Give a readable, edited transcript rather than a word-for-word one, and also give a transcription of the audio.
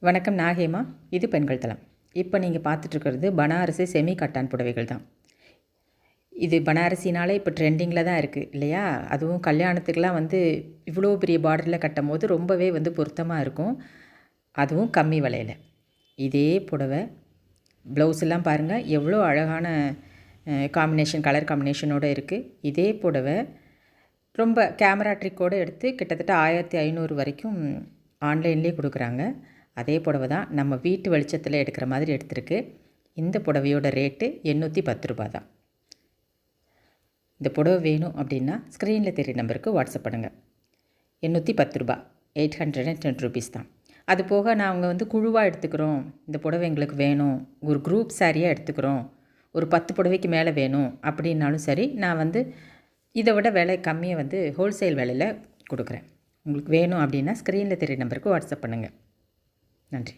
வணக்கம், நான் ஹேமா. இது பெண்கள் தளம். இப்போ நீங்கள் பார்த்துட்ருக்கிறது பனாரசி செமி கட்டான் புடவைகள் தான். இது பனாரசினாலே இப்போ ட்ரெண்டிங்கில் தான் இருக்குது இல்லையா? அதுவும் கல்யாணத்துக்கெலாம் இவ்வளோ பெரிய பார்டரில் கட்டும்போது ரொம்பவே பொருத்தமாக இருக்கும். அதுவும் கம்மி விலையில். இதே புடவை ப்ளவுஸெல்லாம் பாருங்கள் எவ்வளோ அழகான காம்பினேஷன், கலர் காம்பினேஷனோடு இருக்குது. இதே புடவை ரொம்ப கேமரா ட்ரிக்கோடு எடுத்து கிட்டத்தட்ட 1500 வரைக்கும் ஆன்லைன்லேயே கொடுக்குறாங்க. அதே புடவை தான் நம்ம வீட்டு வெளிச்சத்தில் எடுக்கிற மாதிரி எடுத்திருக்கு. இந்த புடவையோட ரேட்டு 810 ரூபா தான். இந்த புடவை வேணும் அப்படின்னா ஸ்க்ரீனில் தெரிய நம்பருக்கு வாட்ஸ்அப் பண்ணுங்கள். 810 ரூபா, 810 ருபீஸ் தான். அது போக நாங்கள் குழுவாக எடுத்துக்கிறோம், இந்த புடவை எங்களுக்கு வேணும், ஒரு குரூப் சாரியாக எடுத்துக்கிறோம், ஒரு 10 புடவைக்கு மேலே வேணும் அப்படின்னாலும் சரி, நான் இதை விட விலை கம்மியை ஹோல்சேல் விலையில் கொடுக்குறேன். உங்களுக்கு வேணும் அப்படின்னா ஸ்க்ரீனில் தெரிய நம்பருக்கு வாட்ஸ்அப் பண்ணுங்கள். நன்றி.